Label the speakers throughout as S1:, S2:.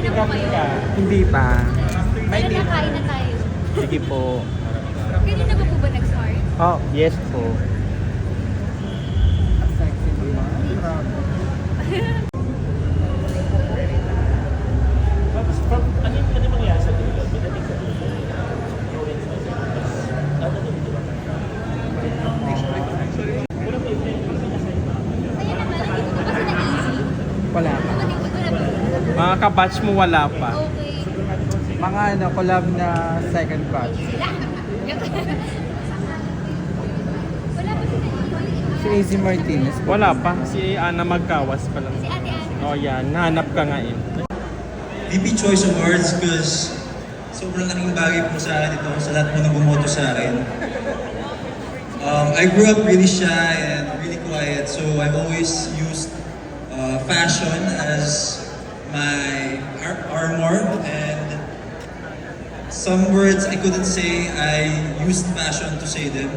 S1: na po kayo?
S2: Hindi pa.
S1: Pero nakain na tayo.
S2: Sige po.
S1: Kanina na po ba nag-start?
S2: Oh, yes po.
S3: Sexy naman.
S2: Ano mangyari sa dulo?
S1: Kaya naman, hindi po kasi na-easy.
S3: Wala pa.
S1: Tumalikod ko na po.
S2: Mga kabatch mo wala pa.
S1: Okay.
S3: Mga collab na second batch.
S1: Wala pa sila
S3: Si AZ Martinez.
S2: Wala pa. Si Ana Magkawas pa lang.
S1: Si Ate Ana.
S2: Oh yan, nahanap ka nga eh.
S4: VP Choice Awards because sobrang laking bagay po sa akin ito sa lahat po na bumoto sa akin. I grew up really shy and really quiet, so I've always used fashion as my armor, and some words I couldn't say, I used fashion to say them.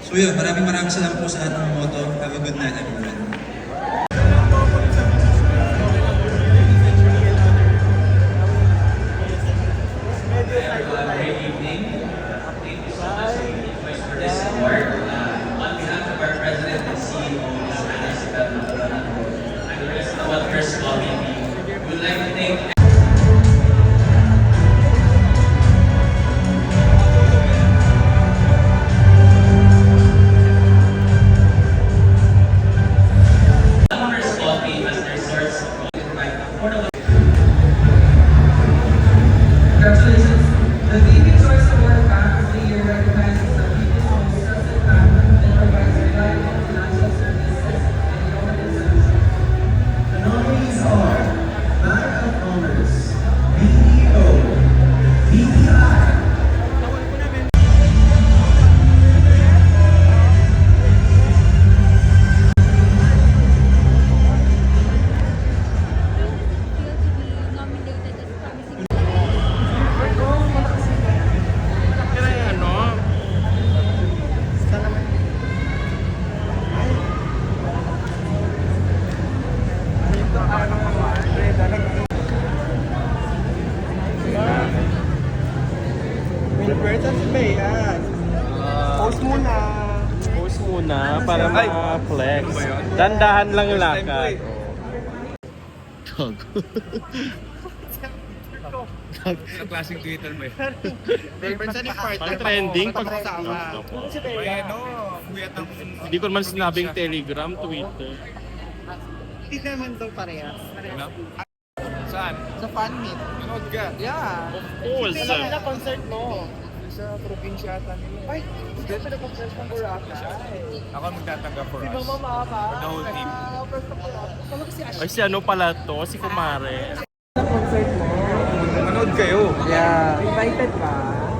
S4: So yun, maraming salamat po sa lahat ng bumoto. Have a good night, everyone.
S5: Good evening. Thank you so much for this award. On behalf of our President and CEO, Ms. Ana Isabel Navarona, and the rest of our First Committee, we would like to thank First Coffee as their source of affordable.
S6: Congratulations. The VP Choice Award Bank of the Year recognizes the people's most trusted bank that provides reliable financial services and government solutions.
S7: The nominees are Bank of Commerce, BDO, BPI,
S1: Feel to be nominated as promising.
S2: Ano?
S3: Wilbert at si Bea. Post muna.
S2: Post muna para ma-flex. Dandahan lang lakad.
S8: Sa klaseng Twitter mo eh.
S2: Pang trending pag
S3: Si Bea.
S8: Kuyat ang...
S2: hindi ko naman sinabing Telegram, Twitter.
S3: Hindi naman daw parehas.
S8: Saan?
S3: Sa fan meet.
S8: Manood ka?
S3: Yeah.
S2: Of course.
S3: Kailan nila concert mo? Sa probinsya ata nila. Ay, hindi pa na-concert ng Boracay.
S8: Ako magtatanggap for
S3: Si
S8: us.
S3: Mama Mama.
S8: For the whole team.
S3: First of all, tama ko si Ash.
S2: Ay, si ano pala to? Si Kumare.
S3: Sa concert mo?
S8: Manood kayo.
S3: Yeah. Invited ka?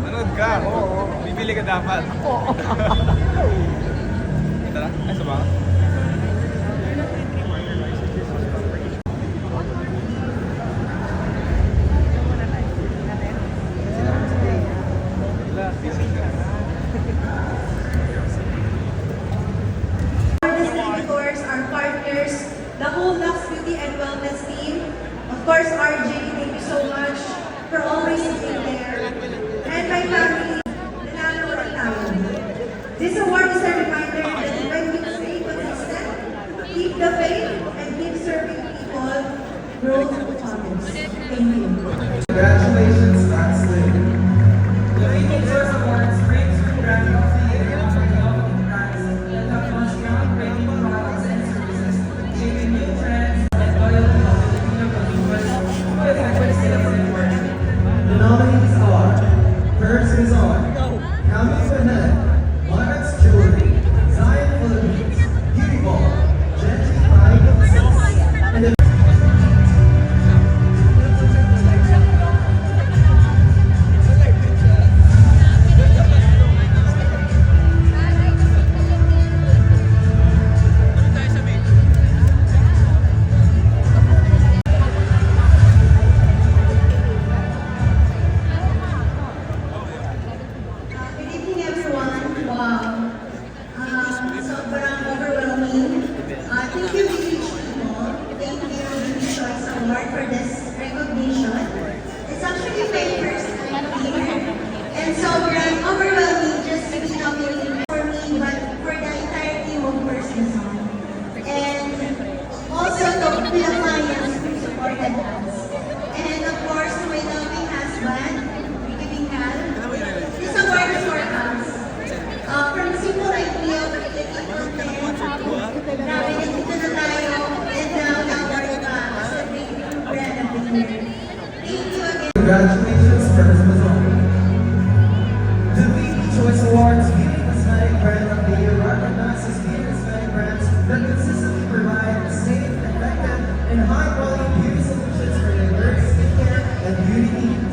S8: Manood ka.
S3: Oo.
S8: Bibili ka dapat.
S3: Oo.
S8: Tara. Ay, sa ba?
S9: Artist editors, our partners, the whole Lux Beauty and Wellness team. Of course, RJ, thank you so much for always being there. And my family, nanalo ulit tayo. This award is a reminder that when we stay consistent, keep the faith, and keep serving people, growth comes. Thank you.
S7: Congratulations, Max Lim.
S6: The VP Choice Awards brings you brand of the year for developing brands that have launched groundbreaking products and services, shaping new trends and loyalty of Filipino consumers with excellent work.
S7: The nominees are First Resort, Camille Bennett, Monarchs Jewelry, Zion Philippines, Beauty Ball, Gentry Fine and the
S9: Good evening, everyone. Wow. Sobrang overwhelming. Thank you, VP Choice Award, for this recognition.
S7: Congratulations, First Luzon. The Beauty Choice Awards Beauty Cosmetic Brand of the Year recognizes beauty cosmetic brands that consistently provide safe, effective, and high-quality beauty solutions for diverse skincare and beauty needs.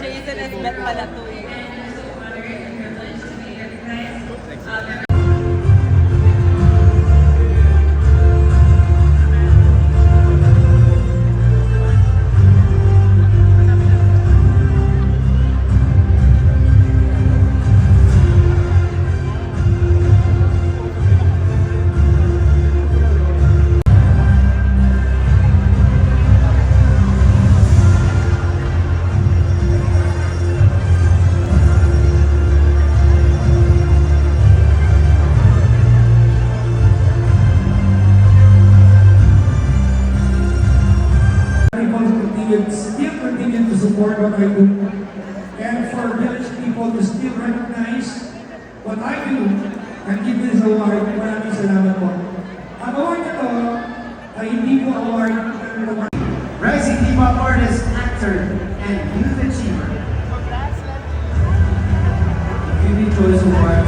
S6: Jason and Beth pala to eh.
S10: People still continue to support what I do, and for village people to still recognize what I do and give this award, maraming salamat po. Ang award na to ay hindi po award ng
S7: Rising K-pop artist, actor, and youth achiever. Beauty Choice Award